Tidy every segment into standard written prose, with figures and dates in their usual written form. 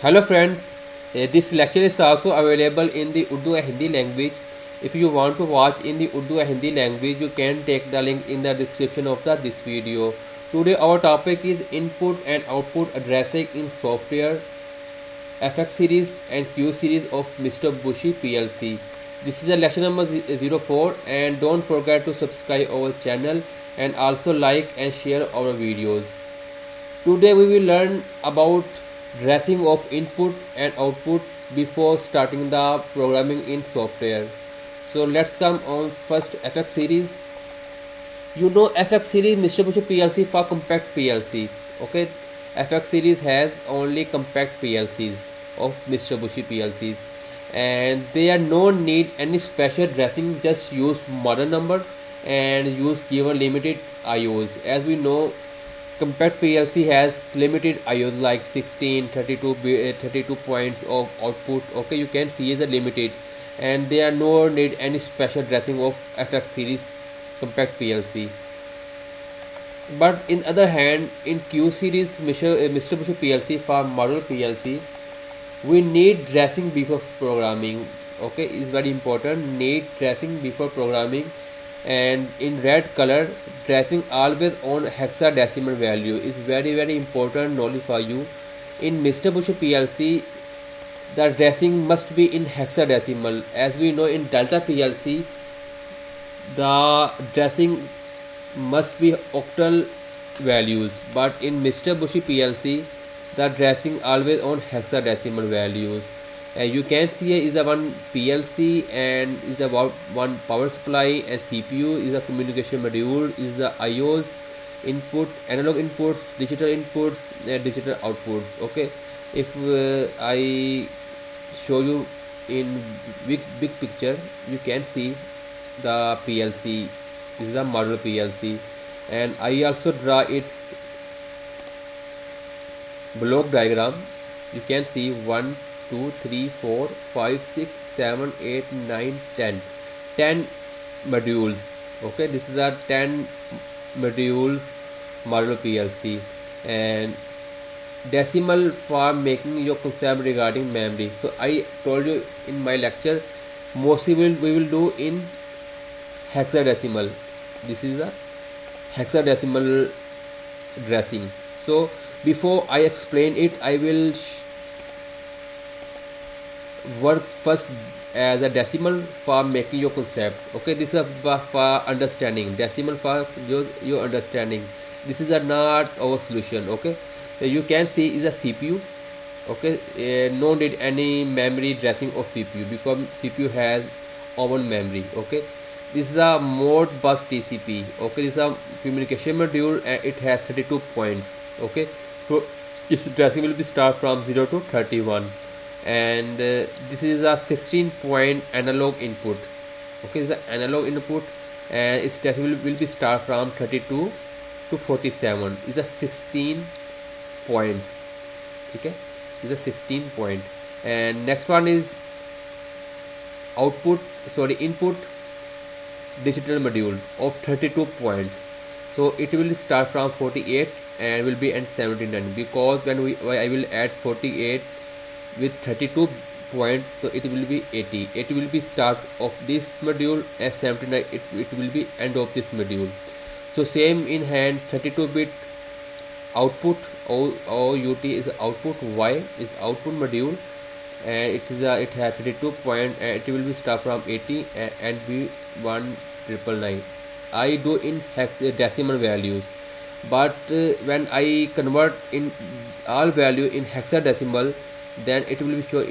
Hello friends, this lecture is also available in the Urdu and Hindi language. If you want to watch in the Urdu and Hindi language, you can take the link in the description of this video. Today our topic is input and output addressing in software, FX series and Q series of Mr. Bushi PLC. This is the lecture number 04 and don't forget to subscribe our channel and also like and share our videos. Today we will learn about dressing of input and output before starting the programming in software. So let's come on first FX series. You know FX series Mr. Bushi PLC for compact PLC. Okay, FX series has only compact PLCs of Mr. Bushi PLCs, and there no need any special dressing. Just use model number and use given limited IOs. As we know, compact PLC has limited IOs like 16, 32 points of output. Okay, you can see is a limited, and there no need any special dressing of FX series compact PLC. But in other hand, in Q series Mr. Bushi PLC for model PLC, we need dressing before programming. Okay, is very important. Need dressing before programming, and in red color, dressing always on hexadecimal value is very important knowledge for you. In Mr. Bushi PLC, the dressing must be in hexadecimal. As we know, in Delta PLC, the dressing must be octal values, but in Mr. Bushi PLC, the dressing always on hexadecimal values. You can see here is a one PLC and is about one power supply, and CPU is a communication module, is the IOs input, analog inputs, digital inputs, and digital outputs. Okay, if I show you in big picture, you can see the PLC. This is a model PLC, and I also draw its block diagram. You can see 1 2 3 4 5 6 7 8 9 10 modules. Okay, this is a 10 modules model PLC, and decimal for making your concept regarding memory. So I told you in my lecture, mostly we will do in hexadecimal. This is a hexadecimal dressing. So before I explain it, I will work first as a decimal for making your concept. Okay, this is for understanding. Decimal for your understanding. This is not our solution. Okay, you can see is a CPU. Okay, no need any memory dressing of CPU because CPU has own memory. Okay, this is a Modbus TCP. Okay, this is a communication module and it has 32 points. Okay, so its dressing will be start from 0 to 31, and this is a 16 point analog input. Okay, this is the analog input, and its dressing will be start from 32 to 47. Is a 16 points. Okay, is a 16 point, and next one is input digital module of 32 points. So it will start from 48 and will be at 79, because when I will add 48 with 32 point, so it will be 80. It will be start of this module, and 79 it will be end of this module. So same in hand, 32 bit output OUT is output, Y is output module, and it has 32 point, and it will be start from 80 and be 1999. I do in decimal values, but when I convert in all value in hexadecimal, then it will be show.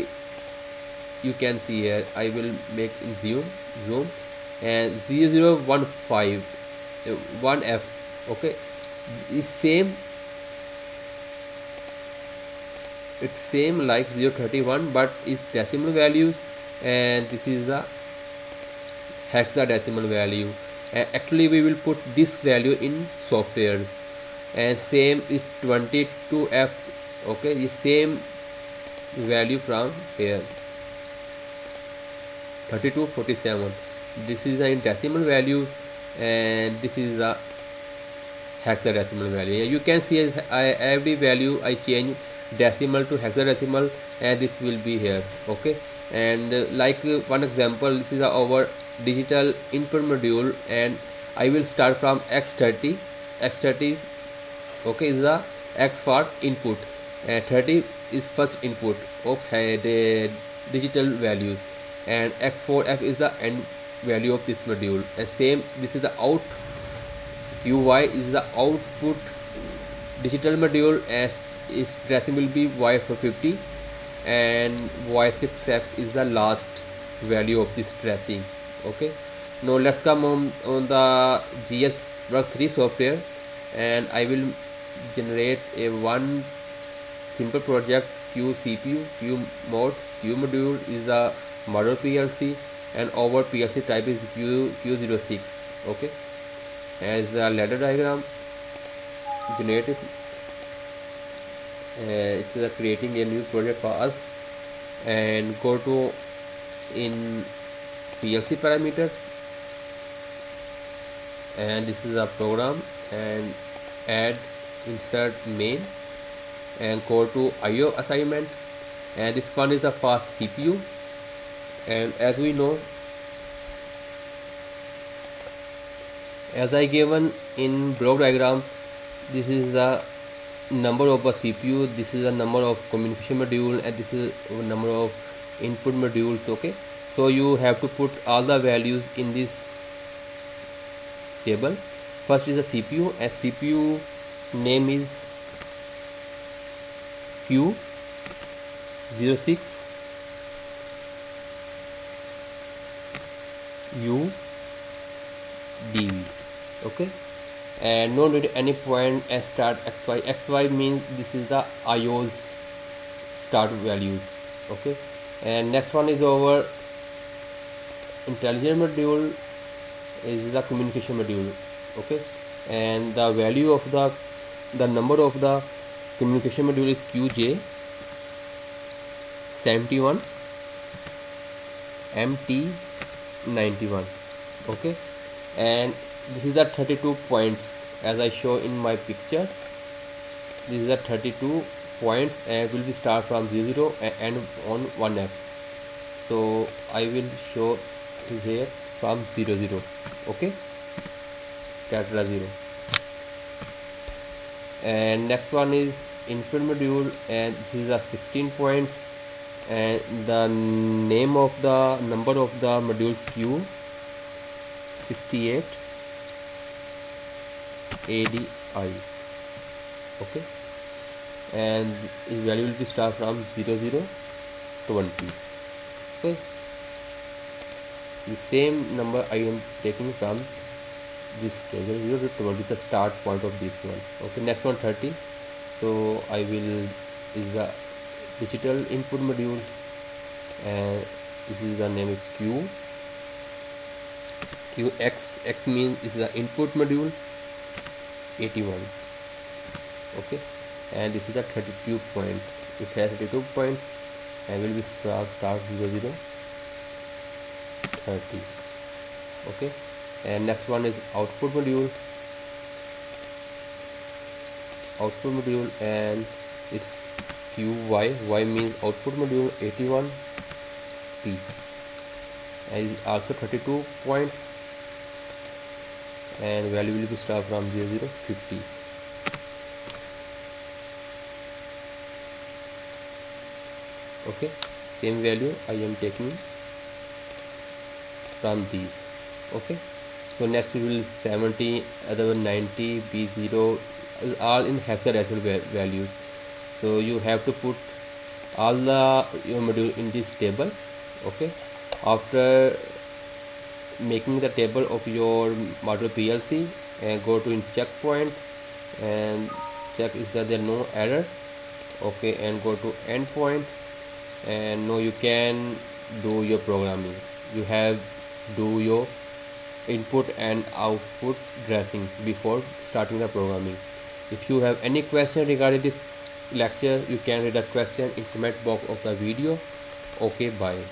You can see here, I will make in zoom, and 0015 1F. Okay, is same, it's same like 031, but is decimal values, and this is the hexadecimal value. Actually we will put this value in softwares, and same is 22F. Okay, is same value from here 3247. This is in decimal values, and this is the hexadecimal value. You can see every value I change decimal to hexadecimal, and this will be here. Okay, and one example, this is our digital input module, and I will start from x30. Okay, is the x for input, and 30 is first input of the digital values, and x4f is the end value of this module. And same, this is the out, qy is the output digital module, as its tracing will be y for 50, and y6f is the last value of this tracing. Okay, now let's come on the GS Work 3 software, and I will generate a one simple project, Q CPU, Q mode. Q module is the model PLC, and our PLC type is Q06. Okay, as the ladder diagram generated, it is creating a new project for us, and go to in PLC parameter, and this is a program, and add insert main, and go to IO assignment, and this one is the fast CPU. And as we know, as I given in block diagram, this is the number of a CPU, this is the number of communication module, and this is the number of input modules. Okay, so you have to put all the values in this table. First is the CPU, as CPU name is Q06 UDV. Okay, and no need any point as start xy means this is the IO's start values. Okay, and next one is our intelligent module, is the communication module. Okay, and the value of the number of the communication module is QJ71 MT91. Okay, and this is the 32 points as I show in my picture. This is the 32 points, and will be start from 00 and end on 1F. So I will show here from 00. Okay, capital 0. And next one is input module, and this is a 16 points, and the name of the number of the modules Q68 ADI. Okay, and its value will be start from 00 20. Okay, the same number I am taking from this case, 0 to 20 is the start point of this one. Okay, next one 30. So I will is the digital input module, and this is the name of QX means is the input module 81. Okay, and this is the 32 points. It has 32 points, and will be start 00 30. Okay, and next one is output module, and it's y means output module 81 P, and is also 32 points, and value will be start from 00 50. Okay, same value I am taking from these. Okay, so next we will 70, other one 90, B0, all in hexadecimal values. So you have to put all the your module in this table. Okay, after making the table of your module PLC, and go to in checkpoint and check is that there no error. Okay, and go to endpoint, and now you can do your programming. You have do your input and output dressing before starting the programming. If you have any question regarding this lecture, you can read the question in comment box of the video. Okay, bye.